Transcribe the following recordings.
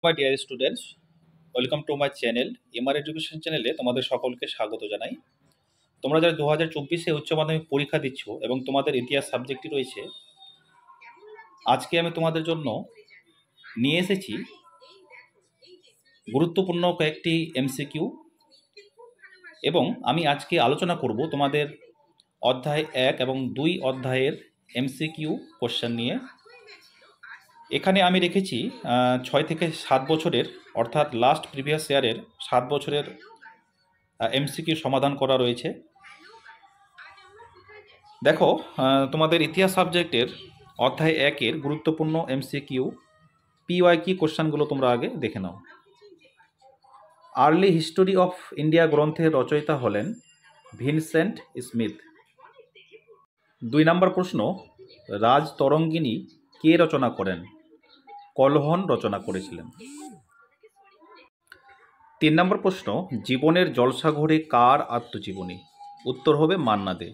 My dear students, welcome to my channel MR education চ্যানেলে তোমাদের সকলকে স্বাগত জানাই। তোমরা যারা 2024-এ উচ্চ মাধ্যমিক পরীক্ষা দিচ্ছ এবং তোমাদের ইতিহাস সাবজেক্টটি রয়েছে, আজকে আমি তোমাদের জন্য নিয়ে এসেছি গুরুত্বপূর্ণ কয়েকটি এমসিকিউ এবং আমি আজকে আলোচনা করব তোমাদের অধ্যায় 1 এবং 2 অধ্যায়ের এমসিকিউ কোশ্চেন নিয়ে। এখানে আমি রেখেছি 6 থেকে 7 বছরের অর্থাৎ লাস্ট প্রিভিয়াস ইয়ারের 7 বছরের এমসিকিউ সমাধান করা রয়েছে। দেখো, তোমাদের ইতিহাস সাবজেক্টের অধ্যায় 1-এর গুরুত্বপূর্ণ এমসিকিউ পিওয়াইকিউ কোশ্চেনগুলো তোমরা আগে দেখে নাও। আর্লি হিস্টোরি অফ ইন্ডিয়া গ্রন্থের রচয়িতা হলেন ভিনসেন্ট স্মিথ। 2 নম্বর প্রশ্ন, রাজতরঙ্গিনী কে রচনা করেন? কলহন রচনা করেছিলেন। 3 নম্বর প্রশ্ন, জীবনের জলসাঘরে কার আত্মজীবনী? উত্তর হবে মান্না দে।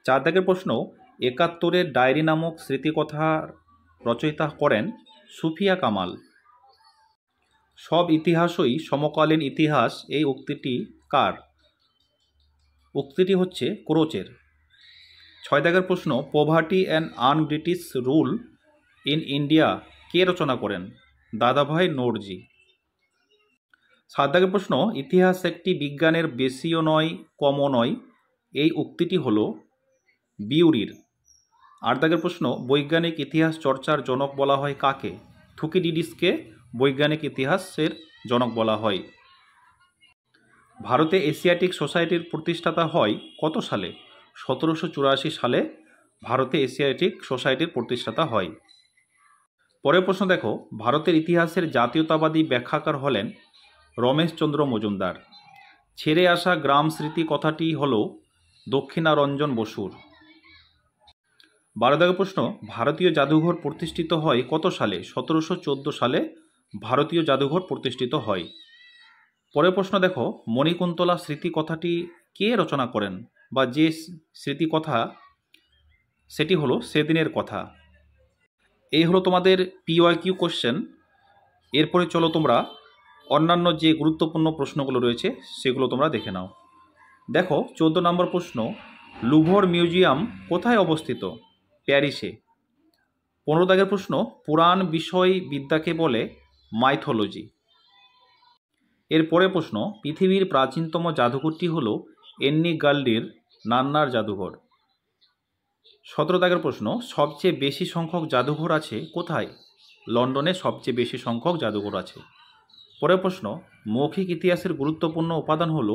4 দাগের প্রশ্ন, 71-এর ডায়েরি নামক স্মৃতিকথার রচয়িতা করেন সুফিয়া কামাল। সব ইতিহাসই সমকালীন ইতিহাস, এই উক্তিটি কার? উক্তিটি হচ্ছে ক্রোচের। 6 দাগের প্রশ্ন, poverty and un British rule in India কে রচনা করেন? দাদাভাই নওরোজি। 7 দাগের প্রশ্ন, ইতিহাস একটি বিজ্ঞানের বেশিও নয় কমও নয়, এই উক্তিটি হল বিউরির। 8 দাগের প্রশ্ন, বৈজ্ঞানিক ইতিহাস চর্চার জনক বলা হয় কাকে? থুকিডিডিসকে বৈজ্ঞানিক ইতিহাসের জনক বলা হয়। ভারতে এশিয়াটিক সোসাইটির প্রতিষ্ঠাতা হয় কত সালে? 1784 সালে ভারতে এশিয়াটিক সোসাইটির প্রতিষ্ঠাতা হয়। পরের প্রশ্ন দেখো, ভারতের ইতিহাসের জাতীয়তাবাদী ব্যাখ্যাকার হলেন রমেশচন্দ্র মজুমদার। ছেড়ে আসা গ্রাম স্মৃতি কথাটি হল দক্ষিণারঞ্জন বসুর। 12 দাগের প্রশ্ন, ভারতীয় জাদুঘর প্রতিষ্ঠিত হয় কত সালে? 1714 সালে ভারতীয় জাদুঘর প্রতিষ্ঠিত হয়। পরের প্রশ্ন দেখো, মণিকুন্তলা স্মৃতি কথাটি কে রচনা করেন বা যে স্মৃতিকথা সেটি হলো সেদিনের কথা। এই হলো তোমাদের পিওয়াইকিউ কোশ্চেন। এরপরে চলো তোমরা অন্যান্য যে গুরুত্বপূর্ণ প্রশ্নগুলো রয়েছে সেগুলো তোমরা দেখে নাও। দেখো, 14 নম্বর প্রশ্ন, লুভর মিউজিয়াম কোথায় অবস্থিত? প্যারিসে। 15 দাগের প্রশ্ন, পুরাণ বিষয় বিদ্যাকে বলে মাইথোলজি। এরপরে প্রশ্ন, পৃথিবীর প্রাচীনতম জাদুঘরটি হল এন্নি গাল্ডির নান্নার জাদুঘর। 17 দাগের প্রশ্ন, সবচেয়ে বেশি সংখ্যক জাদুঘর আছে কোথায়? লন্ডনে সবচেয়ে বেশি সংখ্যক জাদুঘর আছে। পরের প্রশ্ন, মৌখিক ইতিহাসের গুরুত্বপূর্ণ উপাদান হল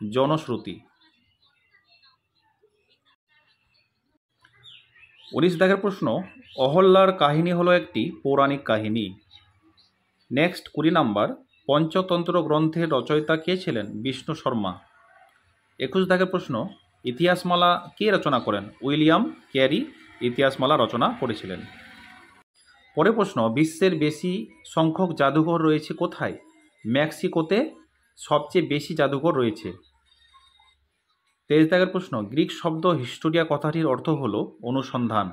জনশ্রুতি। 19 দাগের প্রশ্ন, অহল্যার কাহিনী হলো একটি পৌরাণিক কাহিনী। নেক্সট 20 নাম্বার, পঞ্চতন্ত্র গ্রন্থের রচয়িতা কে ছিলেন? বিষ্ণু শর্মা। 21 দাগের প্রশ্ন, ইতিহাসমালা কে রচনা করেন? উইলিয়াম ক্যারি ইতিহাসমালা রচনা করেছিলেন। পরের প্রশ্ন, বিশ্বের বেশি সংখ্যক জাদুঘর রয়েছে কোথায়? মেক্সিকোতে সবচেয়ে বেশি জাদুঘর রয়েছে। 23 দাগের প্রশ্ন, গ্রিক শব্দ হিস্টোরিয়া কথাটির অর্থ হল অনুসন্ধান।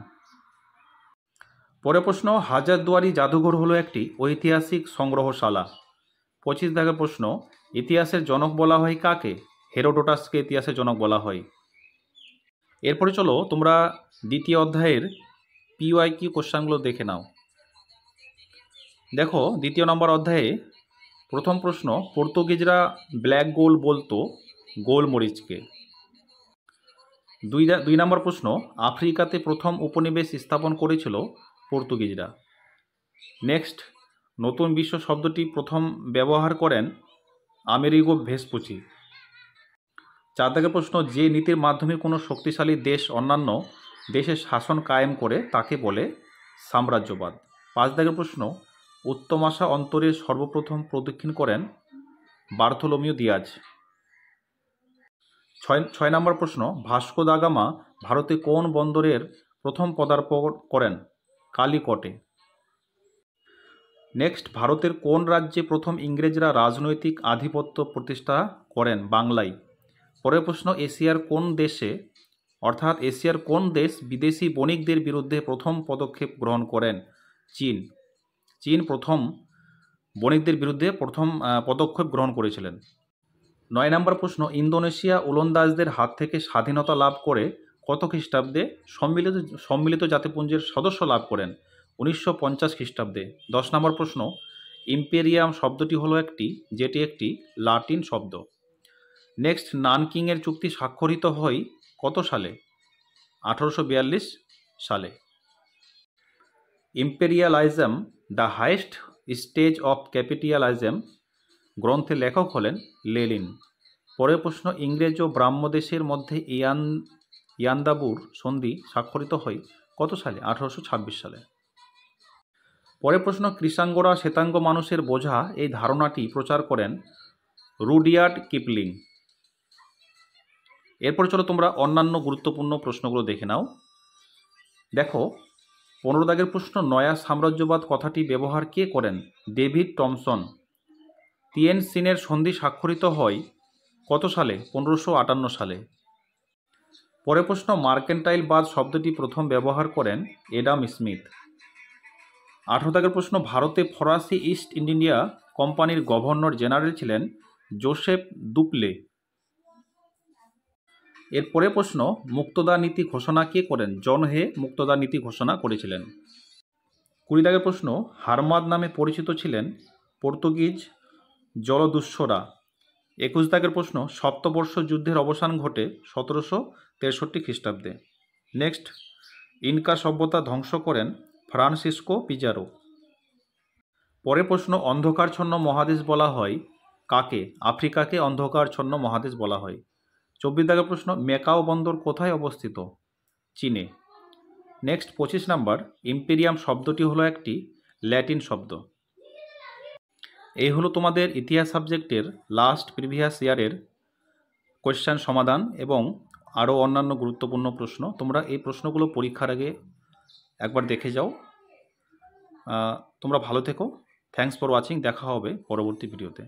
পরের প্রশ্ন, হাজারদুয়ারি জাদুঘর হলো একটি ঐতিহাসিক সংগ্রহশালা। 25 দাগের প্রশ্ন, ইতিহাসের জনক বলা হয় কাকে? হেরোডোটাসকে ইতিহাসের জনক বলা হয়। এরপরে চলো তোমরা দ্বিতীয় অধ্যায়ের পিওয়াইকিউ কোশ্চেনগুলো দেখে নাও। দেখো, দ্বিতীয় নম্বর অধ্যায়ে প্রথম প্রশ্ন, পর্তুগিজরা ব্ল্যাক গোল্ড বলতো গোলমরিচকে। 2 নম্বর প্রশ্ন, আফ্রিকাতে প্রথম উপনিবেশ স্থাপন করেছিল পর্তুগিজরা। নেক্সট, নতুন বিশ্ব শব্দটি প্রথম ব্যবহার করেন আমেরিগো ভেসপুচি। 4 দাগের প্রশ্ন, যে নীতির মাধ্যমে কোনো শক্তিশালী দেশ অন্যান্য দেশের শাসন কায়েম করে তাকে বলে সাম্রাজ্যবাদ। 5 দাগের প্রশ্ন, উত্তম আশা অন্তরের সর্বপ্রথম প্রদক্ষিণ করেন বার্থোলোমিউ দিয়াজ। 6 নম্বর প্রশ্ন, ভাস্কো দা গামা ভারতে কোন বন্দরের প্রথম পদার্পণ করেন? কালিকটে। নেক্সট, ভারতের কোন রাজ্যে প্রথম ইংরেজরা রাজনৈতিক আধিপত্য প্রতিষ্ঠা করেন? বাংলায়। পরের প্রশ্ন, এশিয়ার কোন দেশ বিদেশি বণিকদের বিরুদ্ধে প্রথম পদক্ষেপ গ্রহণ করেন? চীন। চীন প্রথম বণিকদের বিরুদ্ধে প্রথম পদক্ষেপ গ্রহণ করেছিলেন? 9 নম্বর প্রশ্ন, ইন্দোনেশিয়া ওলন্দাজদের হাত থেকে স্বাধীনতা লাভ করে কত খ্রিস্টাব্দে সম্মিলিত জাতিপুঞ্জের সদস্য লাভ করেন? 1950 খ্রিস্টাব্দে। 10 নম্বর প্রশ্ন, ইম্পেরিয়াম শব্দটি হলো যেটি একটি লাতিন শব্দ। নেক্সট, নানকিংয়ের চুক্তি স্বাক্ষরিত হয় কত সালে? 1842 সালে। Imperialism the highest stage of capitalism গ্রন্থের লেখক হলেন লেনিন। পরের প্রশ্ন, ইংরেজ ও ব্রাহ্মদেশের মধ্যে ইয়ান্দাবুর সন্ধি স্বাক্ষরিত হয় কত সালে? 1826 সালে। পরের প্রশ্ন, কৃষাঙ্গরা শ্বেতাঙ্গ মানুষের বোঝা এই ধারণাটি প্রচার করেন রুডিয়ার্ড কিপলিং। এরপর চলো তোমরা অন্যান্য গুরুত্বপূর্ণ প্রশ্নগুলো দেখে নাও। দেখো 15 দাগের প্রশ্ন, নয়া সাম্রাজ্যবাদ কথাটি ব্যবহার কে করেন? David Thomson. তিয়েনসিনের সন্ধি স্বাক্ষরিত হয় কত সালে? 1558 সালে। পরের প্রশ্ন, মার্কেন্টাইলবাদ শব্দটি প্রথম ব্যবহার করেন এডাম স্মিথ। 18 দাগের প্রশ্ন, ভারতে ফরাসি ইস্ট ইন্ডিয়া কোম্পানির গভর্নর জেনারেল ছিলেন জোসেফ দুপ্লে। এর পরের প্রশ্ন, মুক্তদা নীতি ঘোষণা কে করেন? জন হে মুক্তদা নীতি ঘোষণা করেছিলেন। 20 দাগের প্রশ্ন, হারমাদ নামে পরিচিত ছিলেন পর্তুগিজ জলদস্যুরা। 21 দাগের প্রশ্ন, সপ্তবর্ষ যুদ্ধের অবসান ঘটে 1763 খ্রিস্টাব্দে। নেক্সট, ইনকা সভ্যতা ধ্বংস করেন ফ্রান্সিসকো পিজারো। পরের প্রশ্ন, অন্ধকারচ্ছন্ন মহাদেশ বলা হয় কাকে? আফ্রিকাকে অন্ধকারচ্ছন্ন মহাদেশ বলা হয়। 24 দাগের প্রশ্ন, ম্যাকাও বন্দর কোথায় অবস্থিত? চীনে। নেক্সট 25 নাম্বার, ইম্পেরিয়াম শব্দটি হলো একটি ল্যাটিন শব্দ। এই হলো তোমাদের ইতিহাস সাবজেক্টের লাস্ট প্রিভিয়াস ইয়ারের কোয়েশ্চেন সমাধান এবং আরও অন্যান্য গুরুত্বপূর্ণ প্রশ্ন। তোমরা এই প্রশ্নগুলো পরীক্ষার আগে একবার দেখে যাও। তোমরা ভালো থেকো। Thanks for watching. দেখা হবে পরবর্তী ভিডিওতে।